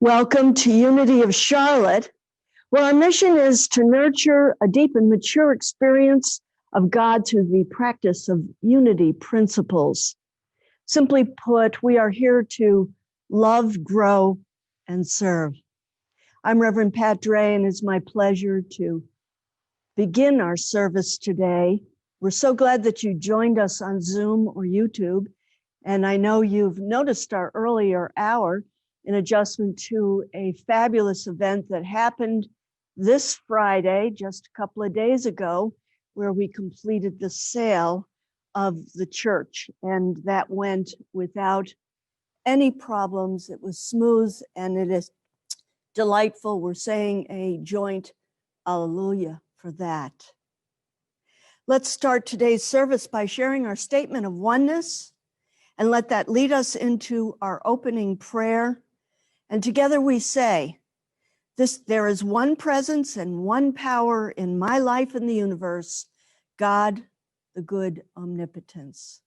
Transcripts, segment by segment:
Welcome to Unity of Charlotte, where our mission is to nurture a deep and mature experience of God through the practice of unity principles. Simply put, we are here to love, grow, and serve. I'm Reverend Pat Dre, and it's my pleasure to begin our service today. We're so glad that you joined us on Zoom or YouTube, and I know you've noticed our earlier hour in adjustment to a fabulous event that happened this Friday, just a couple of days ago, where we completed the sale of the church. And that went without any problems. It was smooth and it is delightful. We're saying a joint hallelujah for that. Let's start today's service by sharing our statement of oneness and let that lead us into our opening prayer. And together we say, there is one presence and one power in my life and the universe, God, the good omnipotence.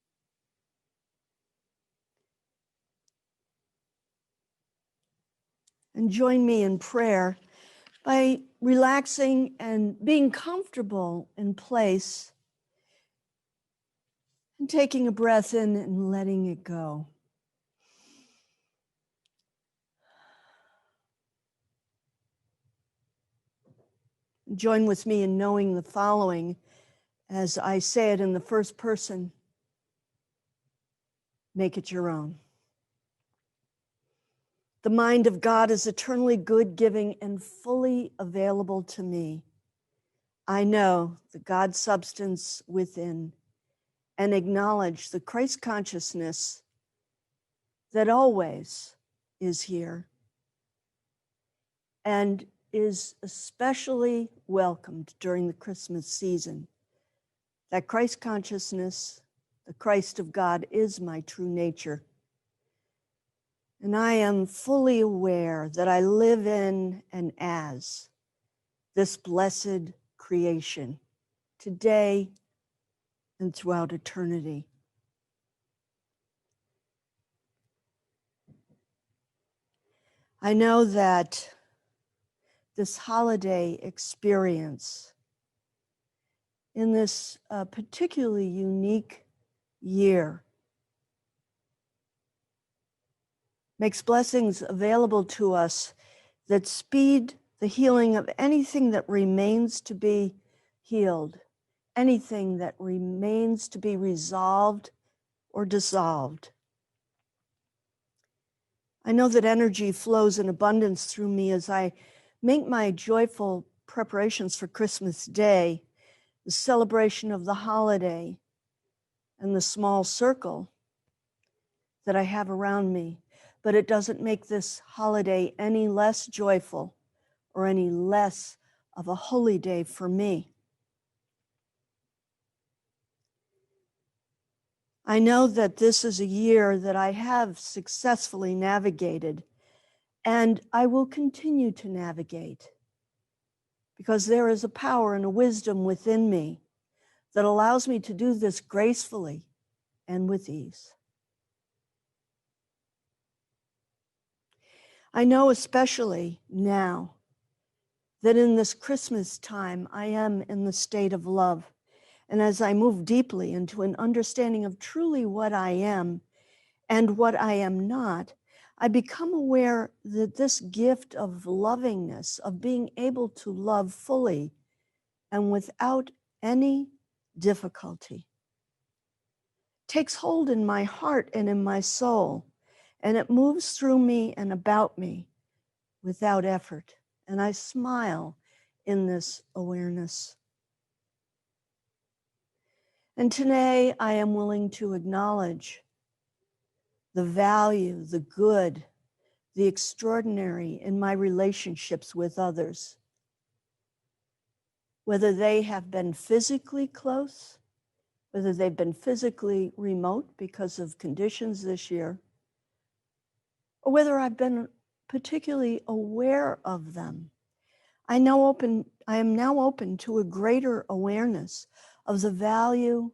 And join me in prayer by relaxing and being comfortable in place and taking a breath in and letting it go. Join with me in knowing the following as I say it in the first person. Make it your own. The mind of God is eternally good, giving, and fully available to me. I know the God substance within and acknowledge the Christ consciousness that always is here and is especially welcomed during the Christmas season. That Christ consciousness, the Christ of God, is my true nature. And I am fully aware that I live in and as this blessed creation today and throughout eternity. I know that this holiday experience in this particularly unique year makes blessings available to us that speed the healing of anything that remains to be healed, anything that remains to be resolved or dissolved. I know that energy flows in abundance through me as I make my joyful preparations for Christmas Day, the celebration of the holiday, and the small circle that I have around me. But it doesn't make this holiday any less joyful or any less of a holy day for me. I know that this is a year that I have successfully navigated, and I will continue to navigate because there is a power and a wisdom within me that allows me to do this gracefully and with ease. I know especially now that in this Christmas time, I am in the state of love. And as I move deeply into an understanding of truly what I am and what I am not, I become aware that this gift of lovingness, of being able to love fully and without any difficulty, takes hold in my heart and in my soul, and it moves through me and about me without effort. And I smile in this awareness. And today I am willing to acknowledge the value, the good, the extraordinary in my relationships with others. Whether they have been physically close, whether they've been physically remote because of conditions this year, or whether I've been particularly aware of them. I am now open to a greater awareness of the value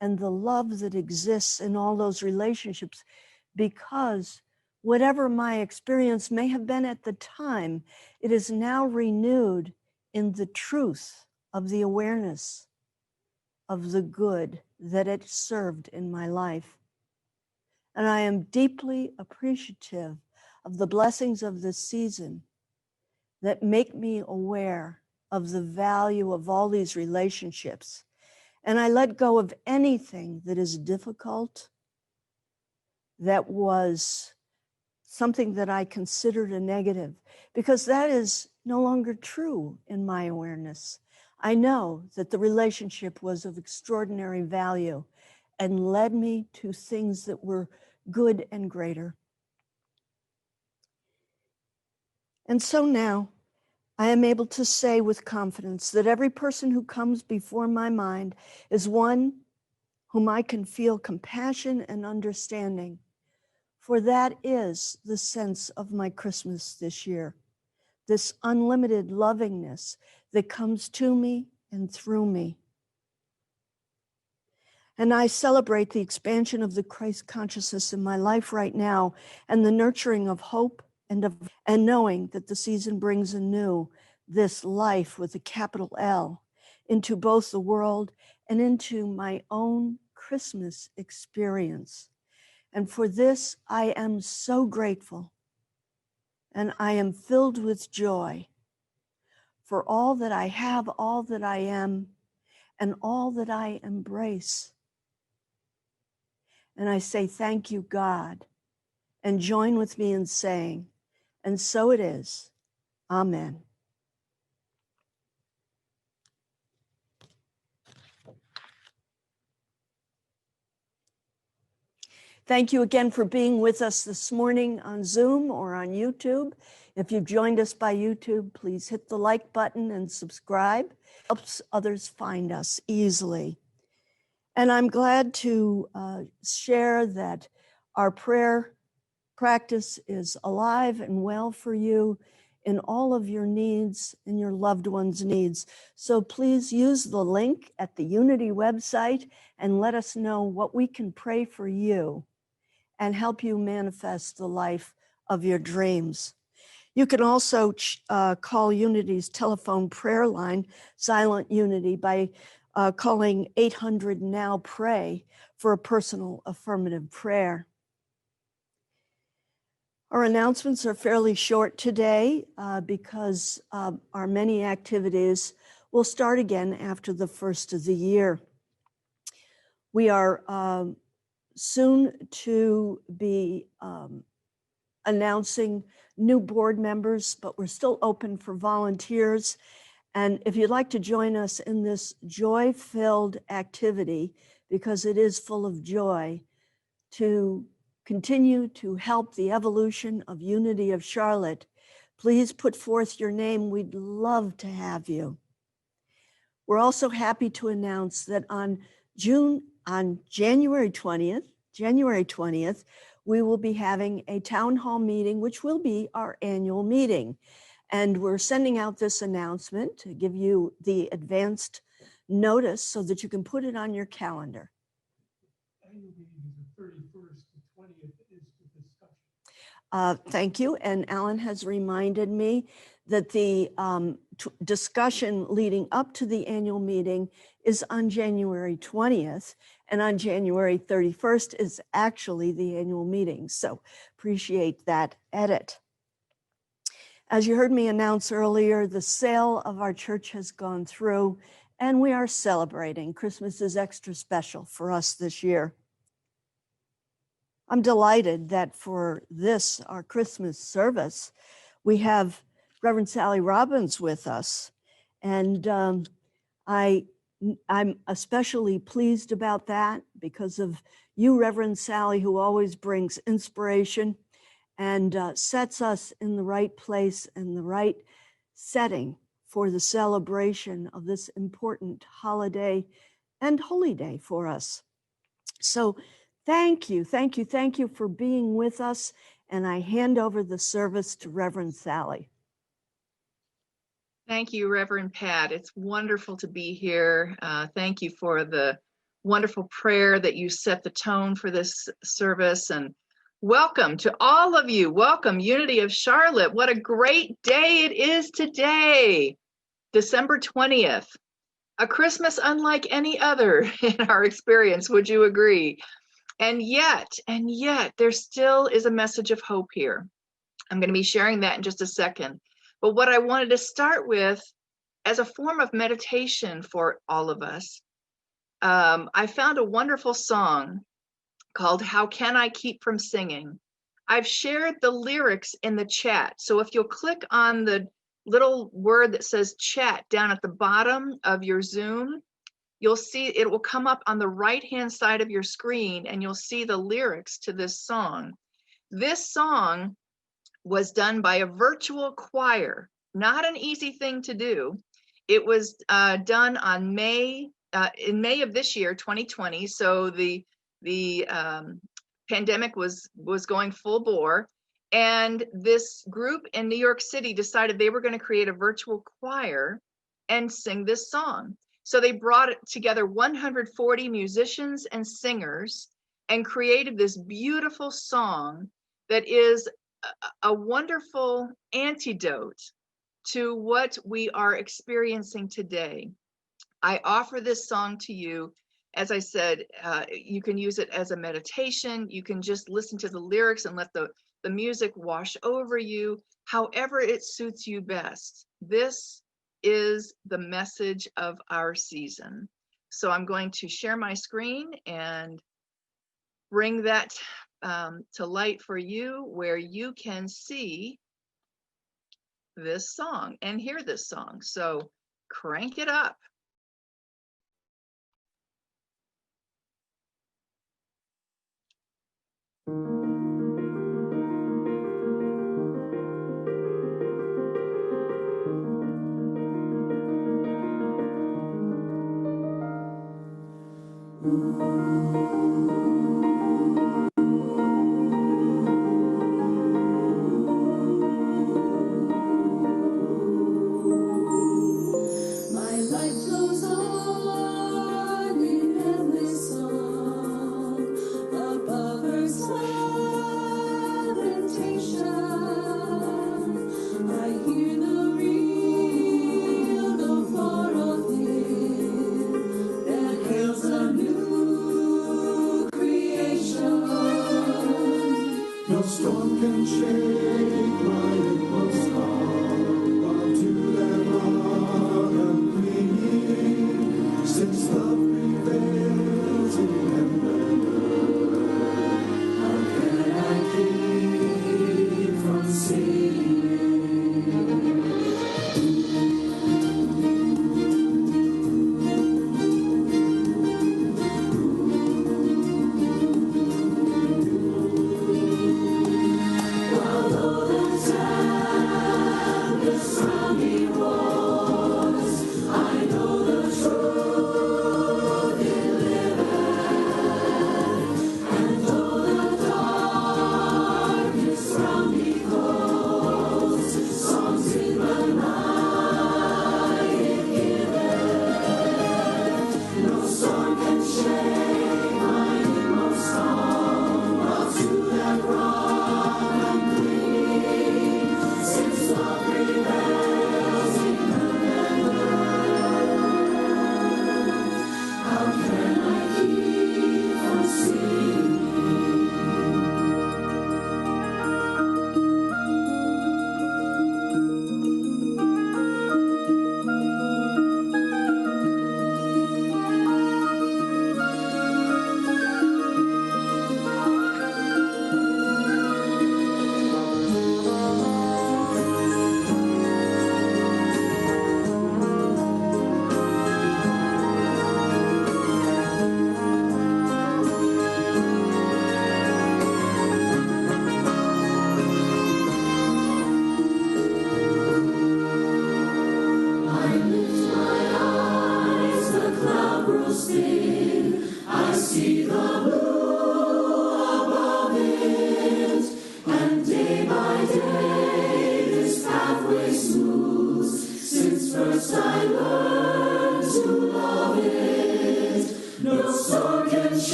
and the love that exists in all those relationships because Whatever my experience may have been at the time, it is now renewed in the truth of the awareness of the good that it served in my life. And I am deeply appreciative of the blessings of this season that make me aware of the value of all these relationships. And I let go of anything that is difficult, that was something that I considered a negative, because that is no longer true in my awareness. I know that the relationship was of extraordinary value and led me to things that were good and greater. And so now I am able to say with confidence that every person who comes before my mind is one whom I can feel compassion and understanding. For that is the sense of my Christmas this year, this unlimited lovingness that comes to me and through me. And I celebrate the expansion of the Christ consciousness in my life right now and the nurturing of hope and knowing that the season brings anew this life with a capital L into both the world and into my own Christmas experience. And for this, I am so grateful. And I am filled with joy for all that I have, all that I am, and all that I embrace. And I say, thank you, God, and join with me in saying, and so it is. Amen. Thank you again for being with us this morning on Zoom or on YouTube. If you've joined us by YouTube, please hit the like button and subscribe. It helps others find us easily. And I'm glad to share that our prayer practice is alive and well for you in all of your needs and your loved ones' needs. So please use the link at the Unity website and let us know what we can pray for you and help you manifest the life of your dreams. You can also call Unity's telephone prayer line, Silent Unity, by calling 800-NOW-PRAY for a personal affirmative prayer. Our announcements are fairly short today because our many activities will start again after the first of the year. We are soon to be announcing new board members, but we're still open for volunteers. And if you'd like to join us in this joy-filled activity, because it is full of joy, to continue to help the evolution of Unity of Charlotte, please put forth your name. We'd love to have you. We're also happy to announce that on January 20th, we will be having a town hall meeting, which will be our annual meeting. And we're sending out this announcement to give you the advanced notice so that you can put it on your calendar. Annual meeting is the 31st, the 20th is the discussion. Thank you. And Alan has reminded me that the discussion leading up to the annual meeting is on January 20th, and on January 31st is actually the annual meeting. So appreciate that edit. As you heard me announce earlier, the sale of our church has gone through, and we are celebrating. Christmas is extra special for us this year. I'm delighted that for this, our Christmas service, we have Reverend Sally Robbins with us. And I'm especially pleased about that because of you, Reverend Sally, who always brings inspiration and sets us in the right place and the right setting for the celebration of this important holiday and holy day for us. So thank you for being with us. And I hand over the service to Reverend Sally. Thank you, Reverend Pat. It's wonderful to be here. Thank you for the wonderful prayer that you set the tone for this service. And Welcome to all of you. Welcome, Unity of Charlotte. What a great day it is today, December 20th. A Christmas unlike any other in our experience, would you agree? And yet, there still is a message of hope here. I'm going to be sharing that in just a second. But what I wanted to start with, as a form of meditation for all of us, I found a wonderful song called How Can I Keep From Singing? I've shared the lyrics in the chat. So if you'll click on the little word that says chat down at the bottom of your Zoom, you'll see it will come up on the right-hand side of your screen, and you'll see the lyrics to this song. This song was done by a virtual choir, not an easy thing to do. It was done on in May of this year, 2020. So the pandemic was going full bore, and this group in New York City decided they were going to create a virtual choir and sing this song. So they brought together 140 musicians and singers and created this beautiful song that is a wonderful antidote to what we are experiencing today. I offer this song to you. As I said, you can use it as a meditation. You can just listen to the lyrics and let the music wash over you, however it suits you best. This is the message of our season. So I'm going to share my screen and bring that to light for you, where you can see this song and hear this song. So crank it up.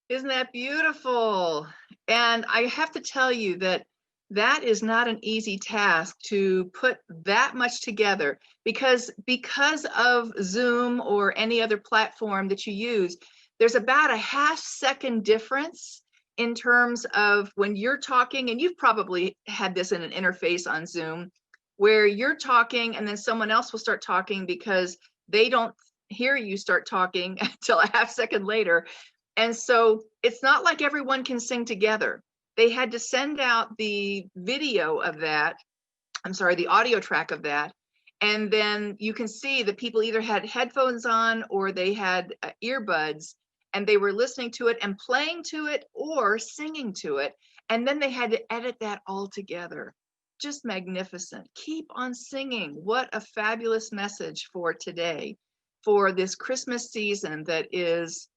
Isn't that beautiful? And I have to tell you that that is not an easy task to put that much together because of Zoom or any other platform that you use, there's about a half-second difference in terms of when you're talking, and you've probably had this in an interface on Zoom, where you're talking and then someone else will start talking because they don't hear you start talking until a half second later. And so it's not like everyone can sing together. They had to send out the video of that, the audio track of that. And then you can see that people either had headphones on or they had earbuds, and they were listening to it and playing to it or singing to it. And then they had to edit that all together. Just magnificent. Keep on singing. What a fabulous message for today, for this Christmas season that is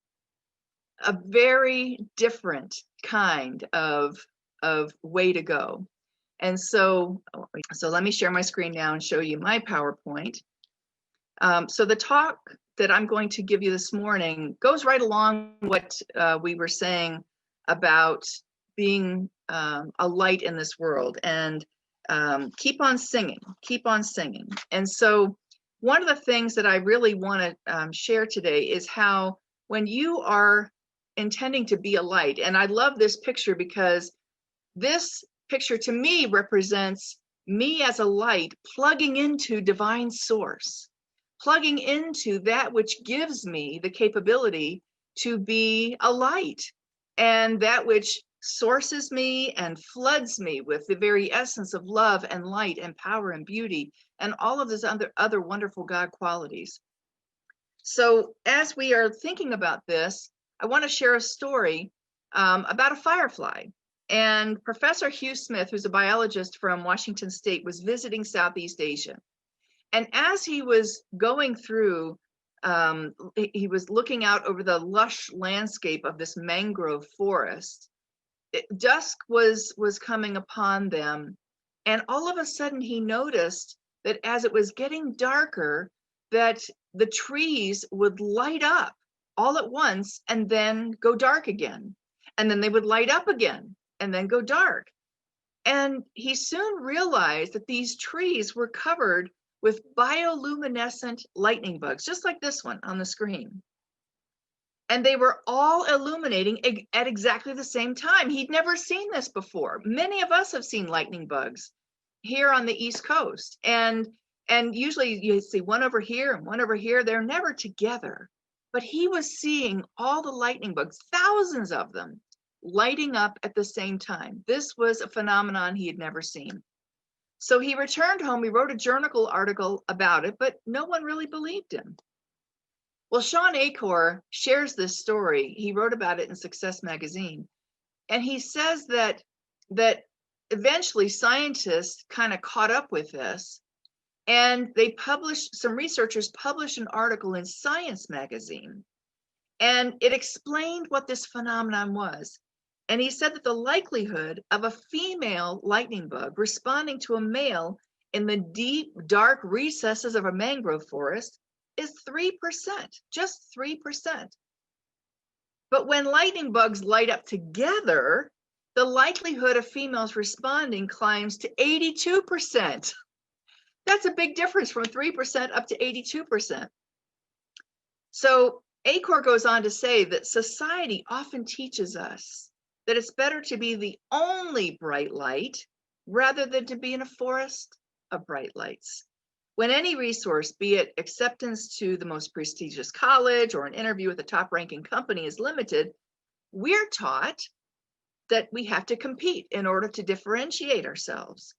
a very different kind of way to go. And so let me share my screen now and show you my PowerPoint. So the talk that I'm going to give you this morning goes right along what we were saying about being a light in this world, and keep on singing, keep on singing. And so one of the things that I really want to share today is how when you are intending to be a light, and I love this picture because this picture to me represents me as a light plugging into divine source, plugging into that which gives me the capability to be a light, and that which sources me and floods me with the very essence of love and light and power and beauty and all of those other wonderful God qualities. So as we are thinking about this, I want to share a story about a firefly. And Professor Hugh Smith, who's a biologist from Washington State, was visiting Southeast Asia. And as he was going through, he was looking out over the lush landscape of this mangrove forest. Dusk was coming upon them. And all of a sudden he noticed that as it was getting darker, that the trees would light up all at once and then go dark again. And then they would light up again and then go dark. And he soon realized that these trees were covered with bioluminescent lightning bugs, just like this one on the screen. And they were all illuminating at exactly the same time. He'd never seen this before. Many of us have seen lightning bugs here on the East Coast. And usually you see one over here and one over here. They're never together. But he was seeing all the lightning bugs, thousands of them, lighting up at the same time. This was a phenomenon he had never seen. So he returned home. He wrote a journal article about it, but no one really believed him. Well, Sean Achor shares this story. He wrote about it in Success Magazine. And he says that eventually scientists kind of caught up with this, and some researchers published an article in Science Magazine, and it explained what this phenomenon was. And he said that the likelihood of a female lightning bug responding to a male in the deep, dark recesses of a mangrove forest is 3%, just 3%. But when lightning bugs light up together, the likelihood of females responding climbs to 82%. That's a big difference from 3% up to 82%. So Achor goes on to say that society often teaches us that it's better to be the only bright light rather than to be in a forest of bright lights. When any resource, be it acceptance to the most prestigious college or an interview with a top-ranking company, is limited, we're taught that we have to compete in order to differentiate ourselves.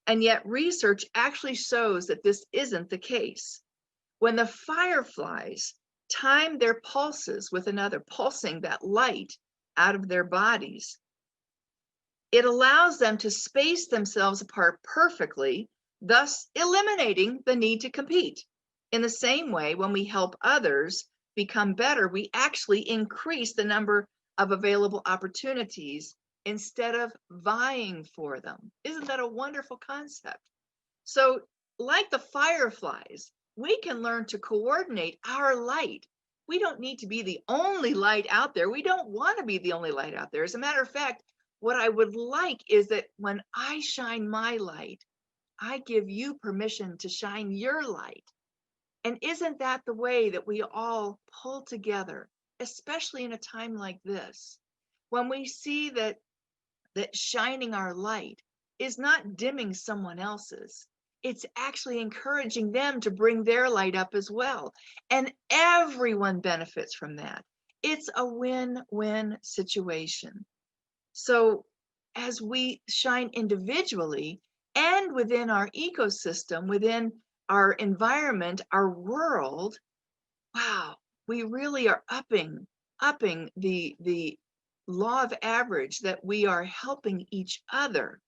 And yet research actually shows that this isn't the case. When the fireflies time their pulses with another, pulsing that light out of their bodies, it allows them to space themselves apart perfectly, thus eliminating the need to compete. In the same way, when we help others become better, we actually increase the number of available opportunities instead of vying for them. Isn't that a wonderful concept? So, like the fireflies, we can learn to coordinate our light We don't need to be the only light out there. We don't want to be the only light out there. As a matter of fact, what I would like is that when I shine my light, I give you permission to shine your light. And isn't that the way that we all pull together, especially in a time like this, when we see that shining our light is not dimming someone else's, it's actually encouraging them to bring their light up as well. And everyone benefits from that. It's a win-win situation. So as we shine individually and within our ecosystem, within our environment, our world, wow, we really are upping the law of average, that we are helping each other.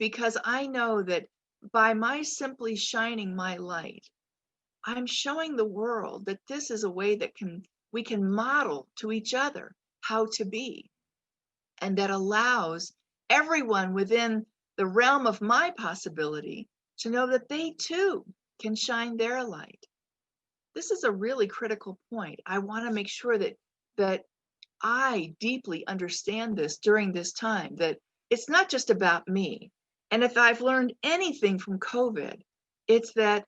Because I know that by my simply shining my light, I'm showing the world that this is a way that we can model to each other how to be. And that allows everyone within the realm of my possibility to know that they too can shine their light. This is a really critical point. I want to make sure that I deeply understand this during this time, that it's not just about me. And if I've learned anything from COVID, it's that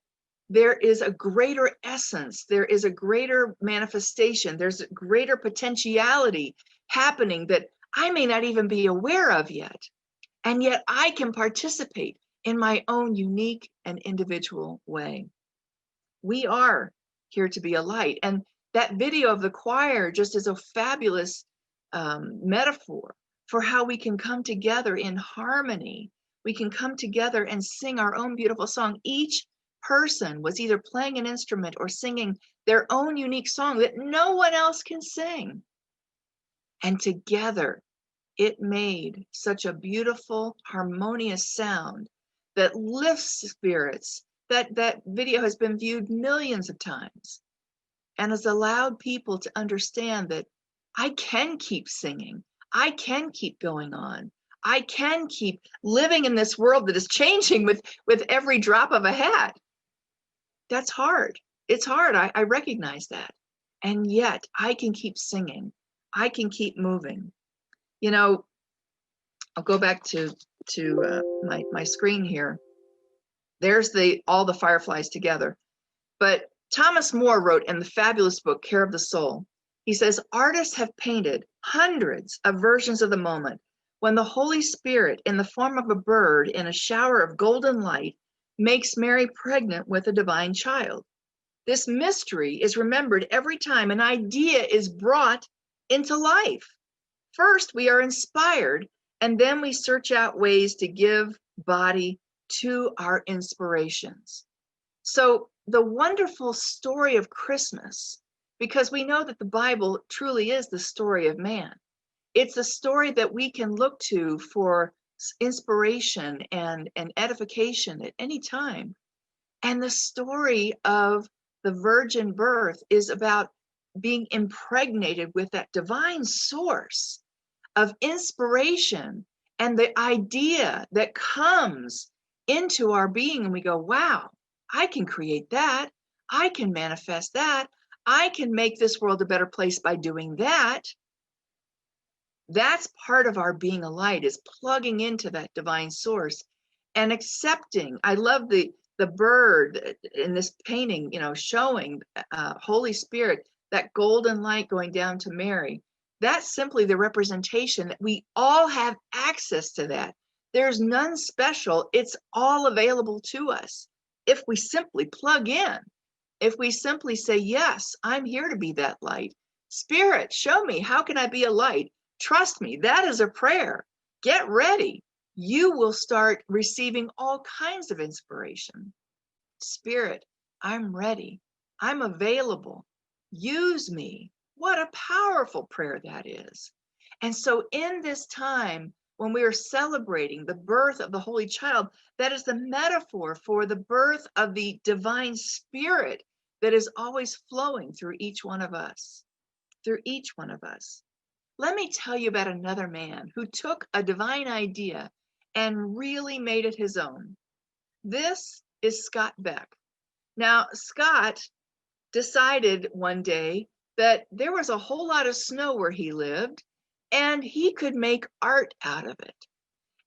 there is a greater essence, there is a greater manifestation, there's a greater potentiality happening that I may not even be aware of yet. And yet I can participate in my own unique and individual way. We are here to be a light. And that video of the choir just is a fabulous metaphor for how we can come together in harmony. We can come together and sing our own beautiful song. Each person was either playing an instrument or singing their own unique song that no one else can sing. And together, it made such a beautiful, harmonious sound that lifts spirits. That video has been viewed millions of times and has allowed people to understand that I can keep singing. I can keep going on. I can keep living in this world that is changing with every drop of a hat. That's hard. It's hard. I recognize that. And yet I can keep singing. I can keep moving. You know, I'll go back to my screen here. There's all the fireflies together. But Thomas More wrote in the fabulous book, Care of the Soul, he says, artists have painted hundreds of versions of the moment when the Holy Spirit, in the form of a bird in a shower of golden light, makes Mary pregnant with a divine child. This mystery is remembered every time an idea is brought into life. First, we are inspired, and then we search out ways to give body to our inspirations. So the wonderful story of Christmas, because we know that the Bible truly is the story of man. It's a story that we can look to for inspiration and edification at any time. And the story of the virgin birth is about being impregnated with that divine source of inspiration and the idea that comes into our being, and we go, wow, I can create that. I can manifest that. I can make this world a better place by doing that. That's part of our being a light, is plugging into that divine source and accepting. I love the bird in this painting, showing Holy Spirit, that golden light going down to Mary. That's simply the representation that we all have access to that. There's none special. It's all available to us. If we simply plug in, if we simply say, yes, I'm here to be that light. Spirit, show me, how can I be a light? Trust me, that is a prayer. Get ready. You will start receiving all kinds of inspiration. Spirit, I'm ready. I'm available. Use me. What a powerful prayer that is. And so in this time, when we are celebrating the birth of the Holy Child, that is the metaphor for the birth of the divine Spirit that is always flowing through each one of us, Let me tell you about another man who took a divine idea and really made it his own. This is Scott Beck. Now, Scott decided one day that there was a whole lot of snow where he lived, and he could make art out of it.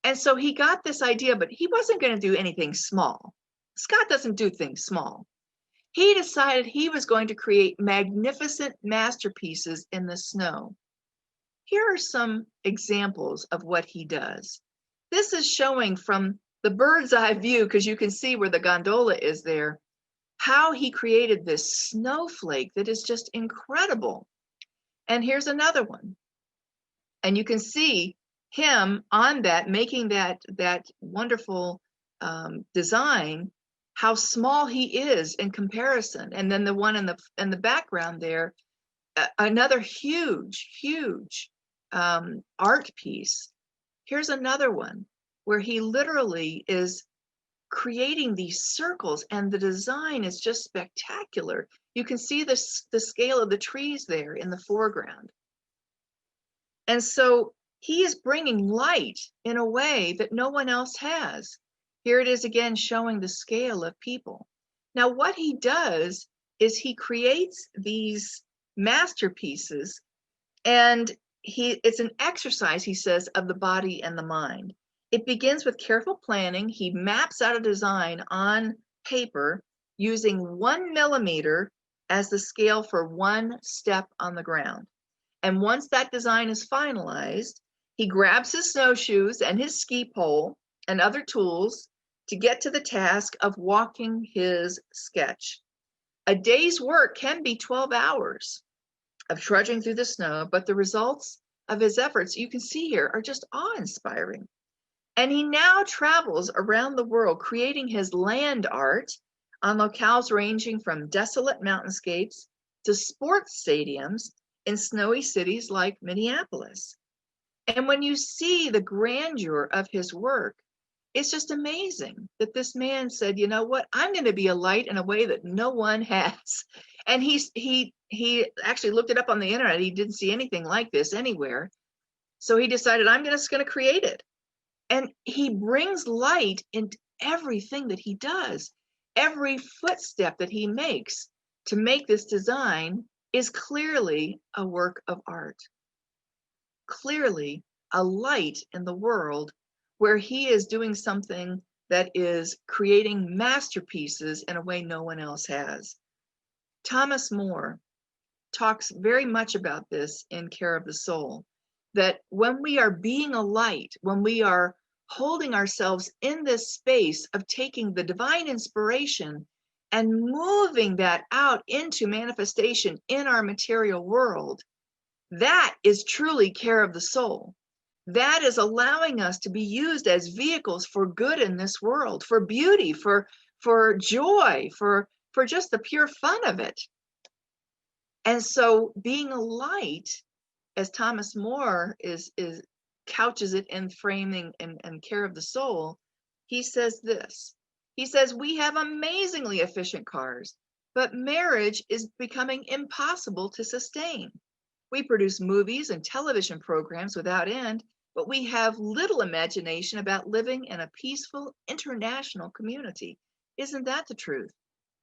And so he got this idea, but he wasn't going to do anything small. Scott doesn't do things small. He decided he was going to create magnificent masterpieces in the snow. Here are some examples of what he does. This is showing from the bird's eye view, because you can see where the gondola is there, how he created this snowflake that is just incredible. And here's another one. And you can see him on that, making that wonderful design, how small he is in comparison. And then the one in the background there, another huge art piece. Here's another one where he literally is creating these circles, and the design is just spectacular. You can see the scale of the trees there in the foreground. And so he is bringing light in a way that no one else has. Here it is again, showing the scale of people. Now, what he does is he creates these masterpieces, and it's an exercise, he says, of the body and the mind. It begins with careful planning. He maps out a design on paper using 1 millimeter as the scale for one step on the ground. And once that design is finalized, he grabs his snowshoes and his ski pole and other tools to get to the task of walking his sketch. A day's work can be 12 hours of trudging through the snow, but the results of his efforts, you can see here, are just awe-inspiring. And he now travels around the world creating his land art on locales ranging from desolate mountainscapes to sports stadiums in snowy cities like Minneapolis. And when you see the grandeur of his work, it's just amazing that this man said, you know what, I'm going to be a light in a way that no one has. And he actually looked it up on the internet. He didn't see anything like this anywhere. So he decided, I'm just going to create it. And he brings light into everything that he does. Every footstep that he makes to make this design is clearly a work of art. Clearly a light in the world where he is doing something that is creating masterpieces in a way no one else has. Thomas More talks very much about this in Care of the Soul, that when we are being a light, when we are holding ourselves in this space of taking the divine inspiration and moving that out into manifestation in our material world, that is truly care of the soul. That is allowing us to be used as vehicles for good in this world, for beauty, for joy, for just the pure fun of it. And so being a light, as Thomas More couches it in framing and Care of the Soul, he says this. He says, we have amazingly efficient cars, but marriage is becoming impossible to sustain. We produce movies and television programs without end, but we have little imagination about living in a peaceful international community. Isn't that the truth?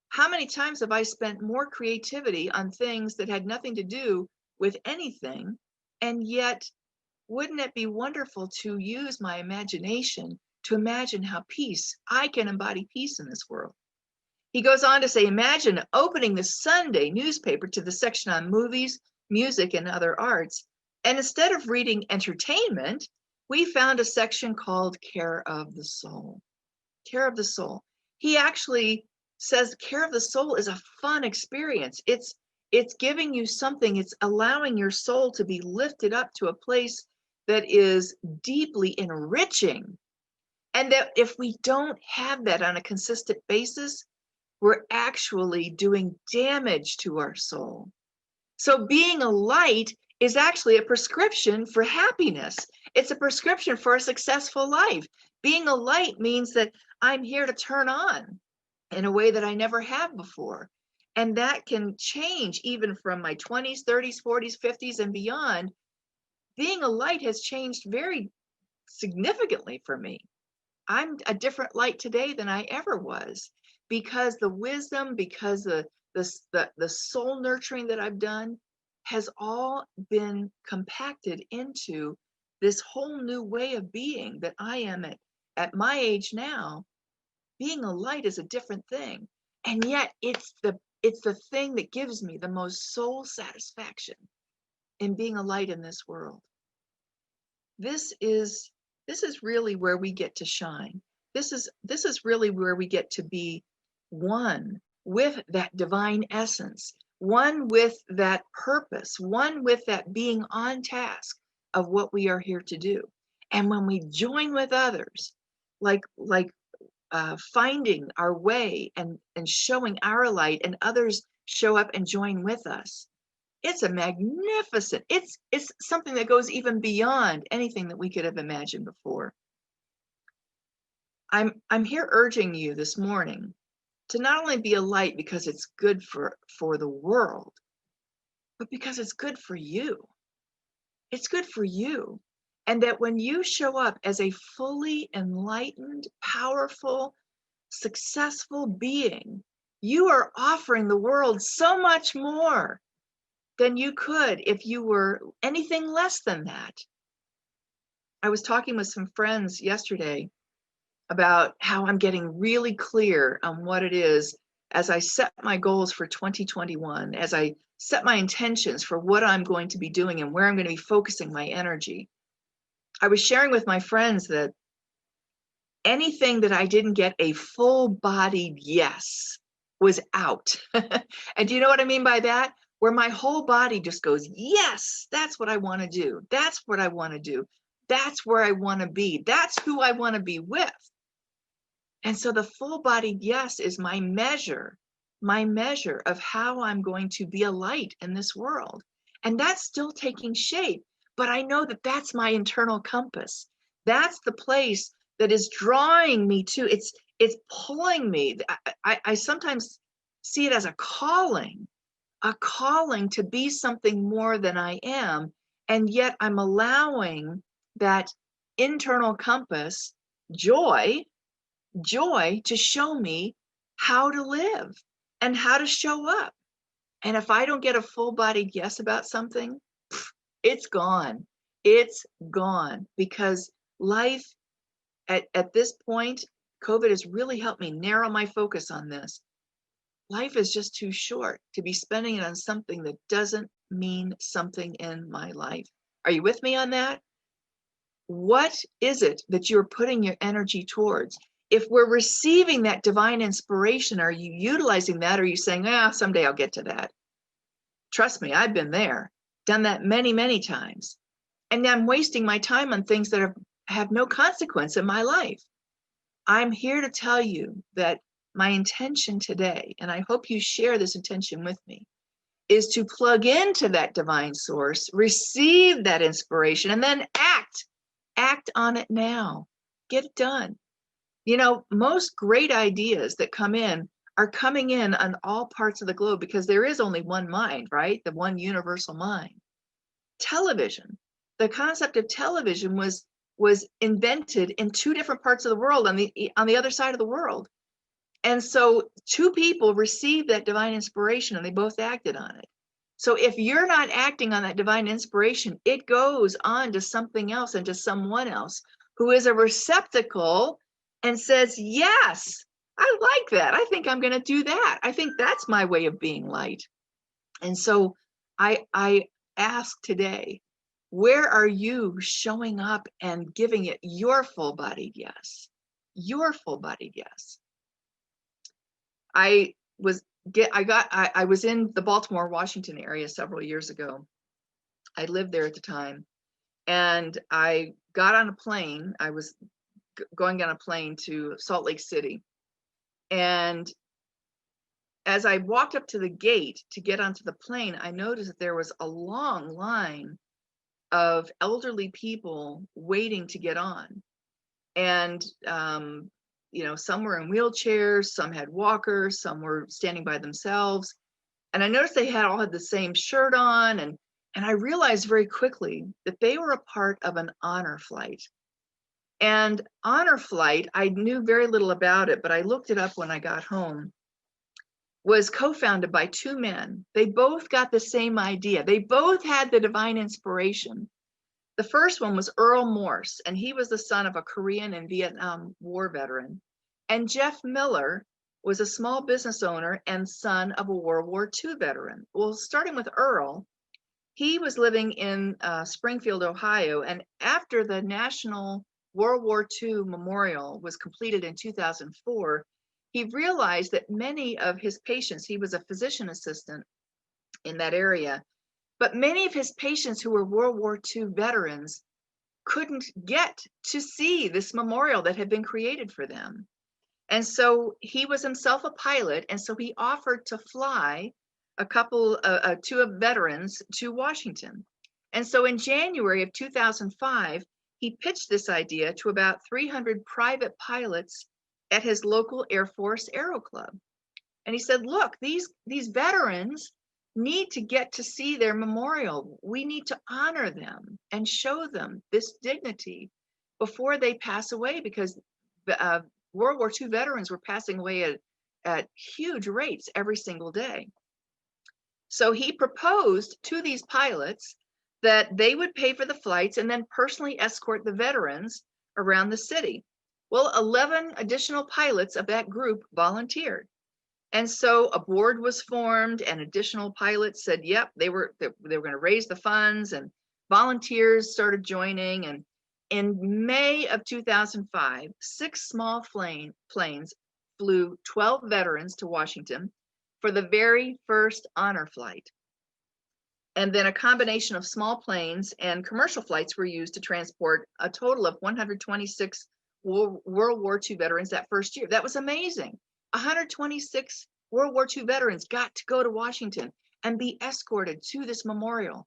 How many times have I spent more creativity on things that had nothing to do with anything? And yet, wouldn't it be wonderful to use my imagination to imagine how I can embody peace in this world? He goes on to say, imagine opening the Sunday newspaper to the section on movies, music, and other arts. And instead of reading entertainment, we found a section called Care of the Soul. Care of the Soul. He actually says Care of the Soul is a fun experience. It's giving you something. It's allowing your soul to be lifted up to a place that is deeply enriching. And that if we don't have that on a consistent basis, we're actually doing damage to our soul. So being a light is actually a prescription for happiness. It's a prescription for a successful life. Being a light means that I'm here to turn on in a way that I never have before. And that can change even from my 20s, 30s, 40s, 50s, and beyond. Being a light has changed very significantly for me. I'm a different light today than I ever was, because the wisdom, because the soul nurturing that I've done, has all been compacted into this whole new way of being that I am at my age now. Being a light is a different thing. And yet it's the thing that gives me the most soul satisfaction in being a light in this world. This is really where we get to shine. This is really where we get to be one with that divine essence, one with that purpose, one with that being on task of what we are here to do. And when we join with others, like finding our way and showing our light, and others show up and join with us, it's a magnificent, it's something that goes even beyond anything that we could have imagined before. I'm here urging you this morning to not only be a light because it's good for the world, but because it's good for you. It's good for you. And that when you show up as a fully enlightened, powerful, successful being, you are offering the world so much more than you could if you were anything less than that. I was talking with some friends yesterday about how I'm getting really clear on what it is as I set my goals for 2021, as I set my intentions for what I'm going to be doing and where I'm going to be focusing my energy. I was sharing with my friends that anything that I didn't get a full-bodied yes was out. And do you know what I mean by that? Where my whole body just goes, yes, that's what I want to do. That's what I want to do. That's where I want to be. That's who I want to be with. And so the full-bodied yes is my measure of how I'm going to be a light in this world. And that's still taking shape, but I know that that's my internal compass. That's the place that is drawing me to, it's pulling me. I sometimes see it as a calling to be something more than I am. And yet I'm allowing that internal compass, joy to show me how to live and how to show up. And if I don't get a full-bodied yes about something, it's gone. It's gone, because life at this point, COVID has really helped me narrow my focus on this. Life is just too short to be spending it on something that doesn't mean something in my life. Are you with me on that? What is it that you're putting your energy towards? If we're receiving that divine inspiration, are you utilizing that? Or are you saying, someday I'll get to that? Trust me, I've been there, done that many, many times. And I'm wasting my time on things that have no consequence in my life. I'm here to tell you that my intention today, and I hope you share this intention with me, is to plug into that divine source, receive that inspiration, and then act on it now. Get it done. You know, most great ideas that come in are coming in on all parts of the globe, because there is only one mind, right? The one universal mind. Television, the concept of television was invented in two different parts of the world, on the other side of the world. And so two people received that divine inspiration and they both acted on it. So if you're not acting on that divine inspiration, it goes on to something else and to someone else who is a receptacle and says, yes, I like that. I think I'm going to do that. I think that's my way of being light. And so I ask today, where are you showing up and giving it your full-bodied yes? Your full-bodied yes. I was in the Baltimore, Washington area several years ago. I lived there at the time, and I got on a plane. I was going on a plane to Salt Lake City. And as I walked up to the gate to get onto the plane, I noticed that there was a long line of elderly people waiting to get on. And, some were in wheelchairs, some had walkers, some were standing by themselves. And I noticed they all had the same shirt on. And I realized very quickly that they were a part of an honor flight. And honor flight, I knew very little about it, but I looked it up when I got home. was co-founded by two men. They both got the same idea. They both had the divine inspiration. The first one was Earl Morse, and he was the son of a Korean and Vietnam War veteran. And Jeff Miller was a small business owner and son of a World War II veteran. Well, starting with Earl, he was living in Springfield, Ohio, and after the National World War II Memorial was completed in 2004, he realized that many of his patients, he was a physician assistant in that area, but many of his patients who were World War II veterans couldn't get to see this memorial that had been created for them. And so he was himself a pilot, and so he offered to fly two of veterans to Washington. And so in January of 2005, he pitched this idea to about 300 private pilots at his local Air Force Aero Club. And he said, look, these veterans need to get to see their memorial. We need to honor them and show them this dignity before they pass away, because World War II veterans were passing away at huge rates every single day. So he proposed to these pilots that they would pay for the flights and then personally escort the veterans around the city. Well, 11 additional pilots of that group volunteered. And so a board was formed, and additional pilots said, yep, they were going to raise the funds, and volunteers started joining. And in May of 2005, 6 small planes flew 12 veterans to Washington for the very first honor flight. And then a combination of small planes and commercial flights were used to transport a total of 126 World War II veterans that first year. That was amazing. 126 World War II veterans got to go to Washington and be escorted to this memorial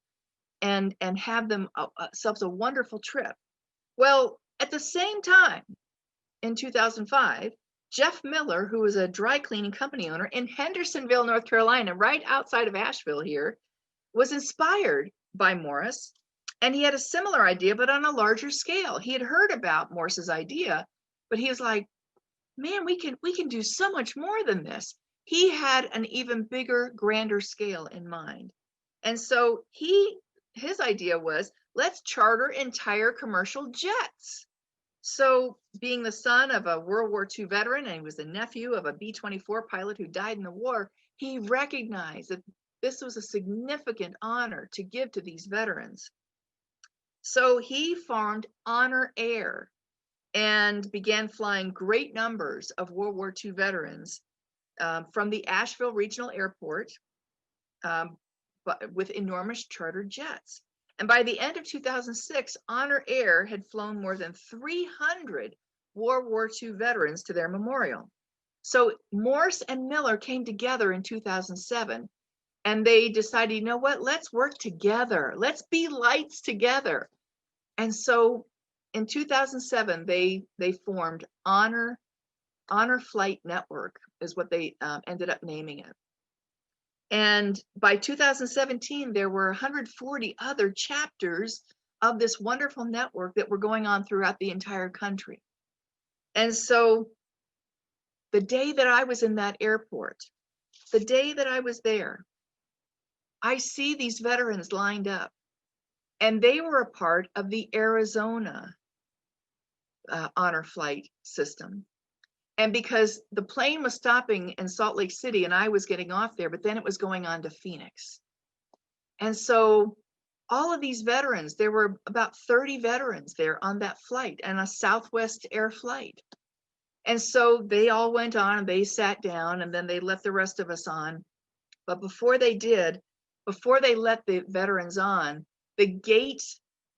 and have themselves a wonderful trip. Well, at the same time, in 2005, Jeff Miller, who was a dry cleaning company owner in Hendersonville, North Carolina, right outside of Asheville here, was inspired by Morse, and he had a similar idea, but on a larger scale. He had heard about Morse's idea, but he was like, man, we can do so much more than this. He had an even bigger, grander scale in mind. And so his idea was, let's charter entire commercial jets. So being the son of a World War II veteran, and he was the nephew of a B-24 pilot who died in the war, he recognized that this was a significant honor to give to these veterans. So he formed Honor Air and began flying great numbers of World War II veterans from the Asheville Regional Airport, but with enormous charter jets. And by the end of 2006, Honor Air had flown more than 300 World War II veterans to their memorial. So Morse and Miller came together in 2007, and they decided, you know what, let's work together. Let's be lights together. And so in 2007, they formed Honor Flight Network, is what they ended up naming it. And by 2017, there were 140 other chapters of this wonderful network that were going on throughout the entire country. And so the day that I was in that airport, the day that I was there, I see these veterans lined up, and they were a part of the Arizona honor flight system. And because the plane was stopping in Salt Lake City and I was getting off there, but then it was going on to Phoenix. And so all of these veterans, there were about 30 veterans there on that flight, and a Southwest Air flight. And so they all went on and they sat down, and then they let the rest of us on. But before they let the veterans on, the gate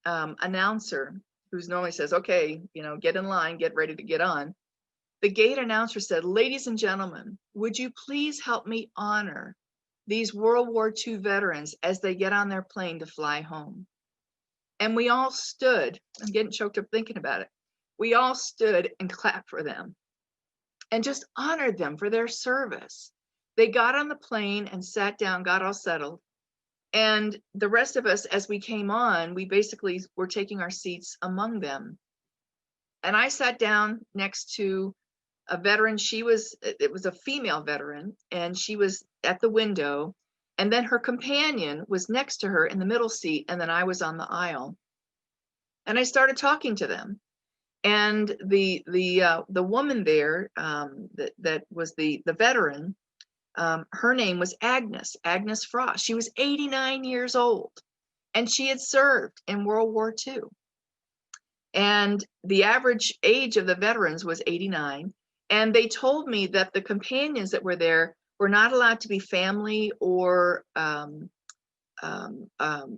announcer, who's normally says, okay, get in line, get ready to get on. The gate announcer said, ladies and gentlemen, would you please help me honor these World War II veterans as they get on their plane to fly home? And we all stood, I'm getting choked up thinking about it. We all stood and clapped for them and just honored them for their service. They got on the plane and sat down, got all settled. And the rest of us, as we came on, we basically were taking our seats among them. And I sat down next to a veteran. It was a female veteran, and she was at the window, and then her companion was next to her in the middle seat, and then I was on the aisle. And I started talking to them. And the woman there, that was the veteran, her name was Agnes Frost. She was 89 years old, and she had served in World War II. And the average age of the veterans was 89. And they told me that the companions that were there were not allowed to be family or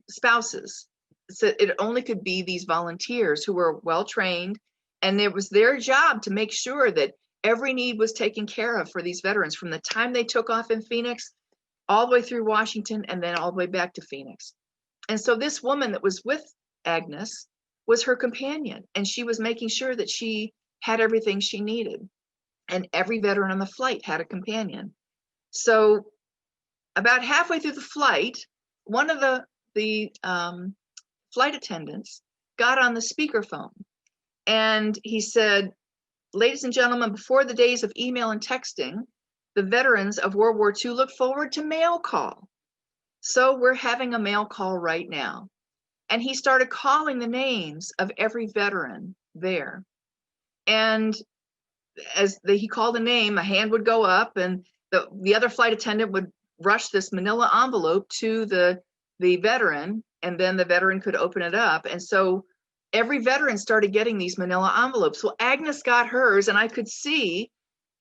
spouses. So it only could be these volunteers who were well trained, and it was their job to make sure that every need was taken care of for these veterans from the time they took off in Phoenix all the way through Washington and then all the way back to Phoenix. And so this woman that was with Agnes was her companion, and she was making sure that she had everything she needed. And every veteran on the flight had a companion. So about halfway through the flight, one of the flight attendants got on the speakerphone, and he said, "Ladies and gentlemen, before the days of email and texting, the veterans of World War II look forward to mail call. So we're having a mail call right now." And he started calling the names of every veteran there. And as he called a name, a hand would go up, and the other flight attendant would rush this manila envelope to the veteran, and then the veteran could open it up. And so every veteran started getting these manila envelopes. Well, Agnes got hers, and I could see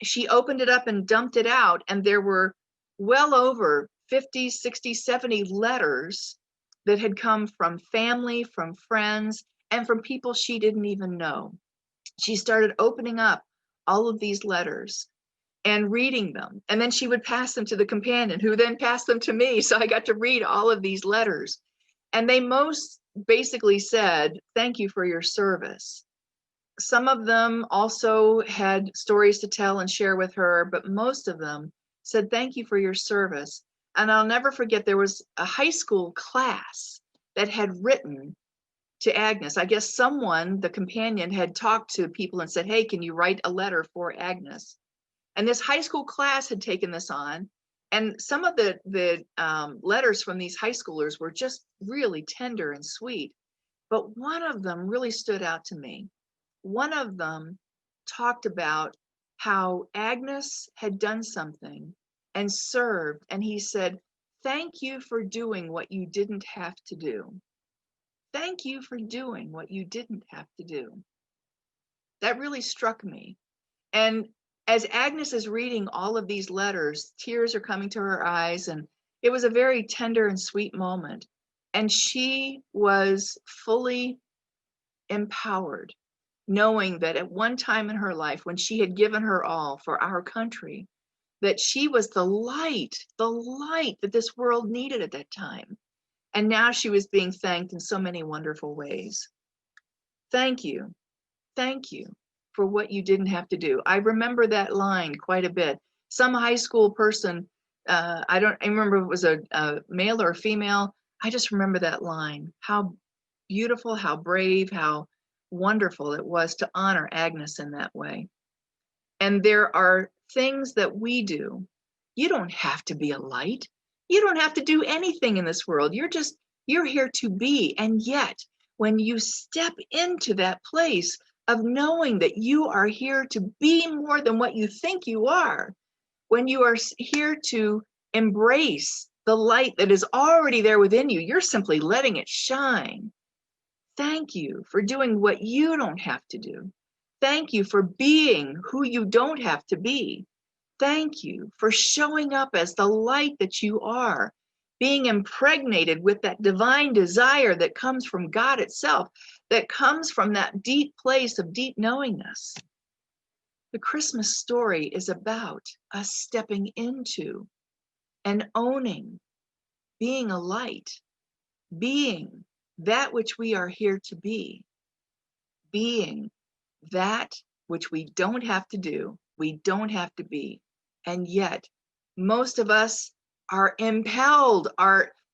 she opened it up and dumped it out, and there were well over 50, 60, 70 letters that had come from family, from friends, and from people she didn't even know. She started opening up all of these letters and reading them. And then she would pass them to the companion, who then passed them to me. So I got to read all of these letters. And they most basically said, "Thank you for your service." Some of them also had stories to tell and share with her, but most of them said, "Thank you for your service." And I'll never forget, there was a high school class that had written to Agnes. I guess someone, the companion, had talked to people and said, "Hey, can you write a letter for Agnes?" And this high school class had taken this on. And some of the letters from these high schoolers were just really tender and sweet. But one of them really stood out to me. One of them talked about how Agnes had done something and served. And he said, "Thank you for doing what you didn't have to do. Thank you for doing what you didn't have to do." That really struck me. And as Agnes is reading all of these letters, tears are coming to her eyes, and it was a very tender and sweet moment. And she was fully empowered, knowing that at one time in her life, when she had given her all for our country, that she was the light that this world needed at that time. And now she was being thanked in so many wonderful ways. Thank you. Thank you for what you didn't have to do. I remember that line quite a bit. Some high school person, I remember if it was a male or a female. I just remember that line. How beautiful, how brave, how wonderful it was to honor Agnes in that way. And there are things that we do. You don't have to be a light. You don't have to do anything in this world. You're here to be. And yet, when you step into that place of knowing that you are here to be more than what you think you are, when you are here to embrace the light that is already there within you, you're simply letting it shine. Thank you for doing what you don't have to do. Thank you for being who you don't have to be. Thank you for showing up as the light that you are, being impregnated with that divine desire that comes from God itself, that comes from that deep place of deep knowingness. The Christmas story is about us stepping into and owning, being a light, being that which we are here to be, being that which we don't have to do, we don't have to be. And yet, most of us are impelled,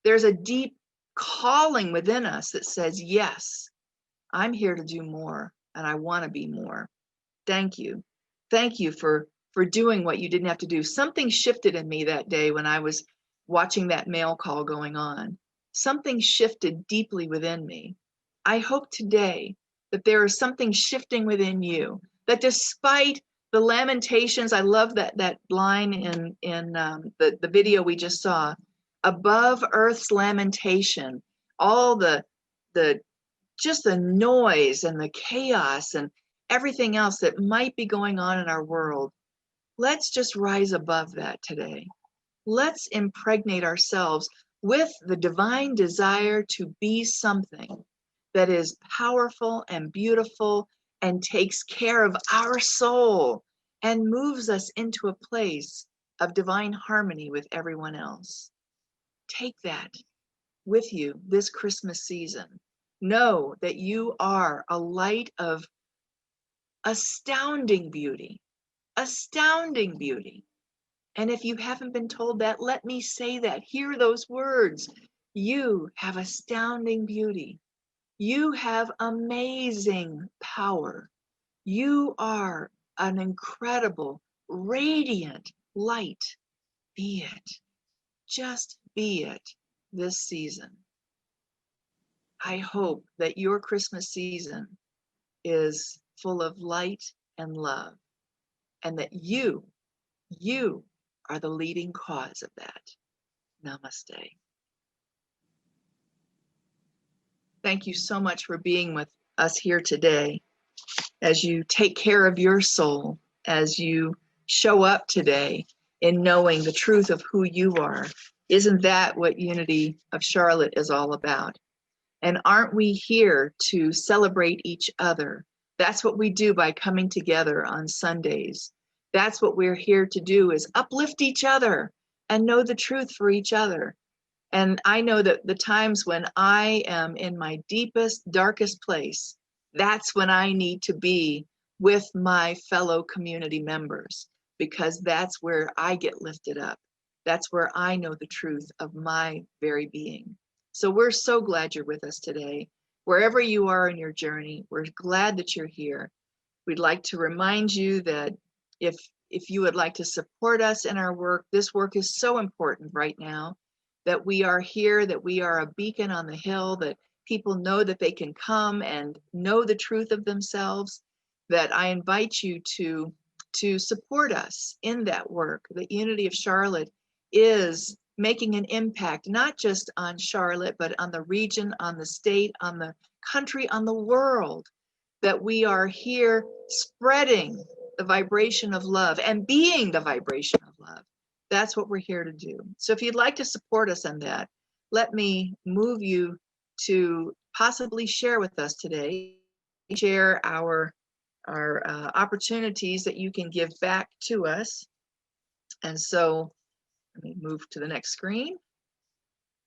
there's a deep calling within us that says, yes, I'm here to do more, and I want to be more. Thank you. Thank you for doing what you didn't have to do. Something shifted in me that day when I was watching that mail call going on. Something shifted deeply within me. I hope today that there is something shifting within you, that despite the lamentations, I love that line in the video we just saw, above earth's lamentation, all the just the noise and the chaos and everything else that might be going on in our world. Let's just rise above that today. Let's impregnate ourselves with the divine desire to be something that is powerful and beautiful and takes care of our soul and moves us into a place of divine harmony with everyone else. Take that with you this Christmas season. Know that you are a light of astounding beauty, astounding beauty. And if you haven't been told that, let me say that. Hear those words. You have astounding beauty. You have amazing power. You are an incredible, radiant light. Be it. Just be it this season. I hope that your Christmas season is full of light and love, and that you are the leading cause of that. Namaste. Thank you so much for being with us here today as you take care of your soul, as you show up today in knowing the truth of who you are. Isn't that what Unity of Charlotte is all about? And aren't we here to celebrate each other? That's what we do by coming together on Sundays. That's what we're here to do, is uplift each other and know the truth for each other. And I know that the times when I am in my deepest, darkest place, that's when I need to be with my fellow community members, because that's where I get lifted up. That's where I know the truth of my very being. So we're so glad you're with us today. Wherever you are in your journey, we're glad that you're here. We'd like to remind you that if you would like to support us in our work, this work is so important right now, that we are here, that we are a beacon on the hill, that people know that they can come and know the truth of themselves, that I invite you to support us in that work. The Unity of Charlotte is making an impact, not just on Charlotte, but on the region, on the state, on the country, on the world, that we are here spreading the vibration of love and being the vibration of love. That's what we're here to do. So if you'd like to support us in that, let me move you to possibly share with us today, share our opportunities that you can give back to us. And so let me move to the next screen.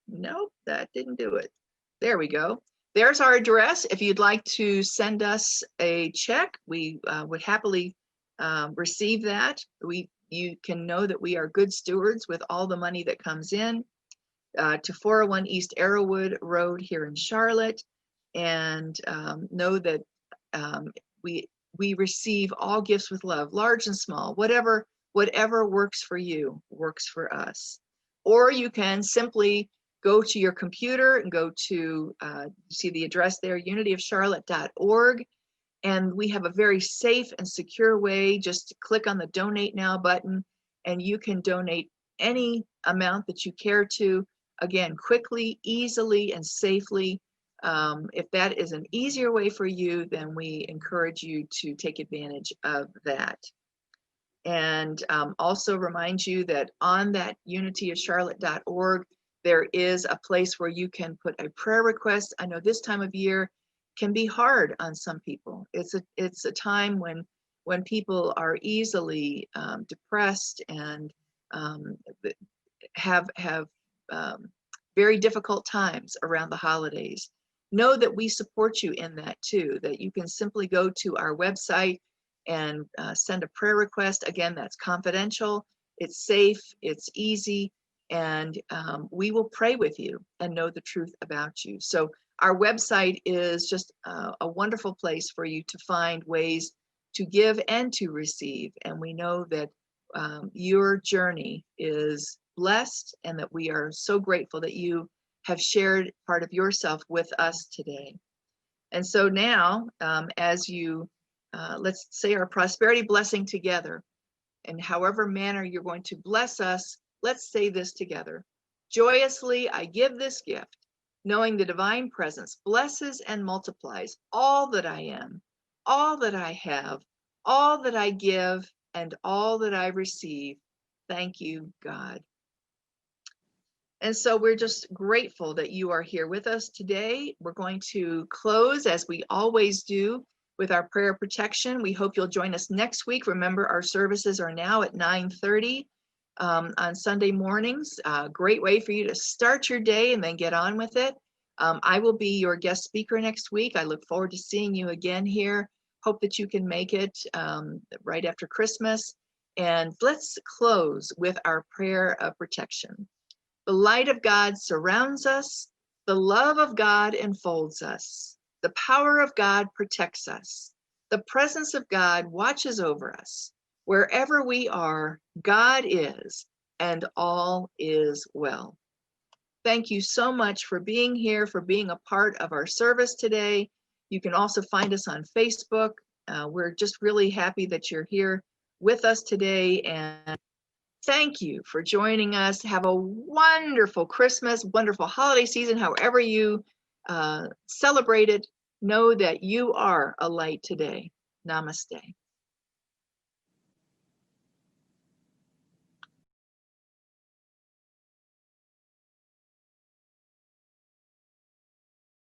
Nope, that didn't do it. There we go. There's our address. If you'd like to send us a check, we would happily receive that. You can know that we are good stewards with all the money that comes in to 401 East Arrowwood Road here in Charlotte, and know that we receive all gifts with love, large and small. Whatever works for you works for us. Or you can simply go to your computer and go to see the address there, unityofcharlotte.org. And we have a very safe and secure way. Just click on the Donate Now button, and you can donate any amount that you care to. Again, quickly, easily, and safely. If that is an easier way for you, then we encourage you to take advantage of that. And also remind you that on that unityofcharlotte.org, there is a place where you can put a prayer request. I know this time of year can be hard on some people. It's a time when people are easily depressed and have very difficult times around the holidays. Know that we support you in that too, that you can simply go to our website and send a prayer request. Again, that's confidential, it's safe, it's easy, and we will pray with you and know the truth about you. So our website is just a wonderful place for you to find ways to give and to receive. And we know that your journey is blessed, and that we are so grateful that you have shared part of yourself with us today. And so now, as you, let's say our prosperity blessing together, and however manner you're going to bless us, let's say this together. Joyously, I give this gift, knowing the divine presence blesses and multiplies all that I am, all that I have, all that I give, and all that I receive. Thank you, God. And so we're just grateful that you are here with us today. We're going to close, as we always do, with our prayer of protection. We hope you'll join us next week. Remember, our services are now at 9:30 on Sunday mornings. Great way for you to start your day and then get on with it. I will be your guest speaker next week. I look forward to seeing you again here. Hope that you can make it right after Christmas. And let's close with our prayer of protection. The light of God surrounds us. The love of God enfolds us. The power of God protects us. The presence of God watches over us. Wherever we are, God is, and all is well. Thank you so much for being here, for being a part of our service today. You can also find us on Facebook. We're just really happy that you're here with us today, and thank you for joining us. Have a wonderful Christmas, wonderful holiday season, however you celebrate it. Know that you are a light today. Namaste.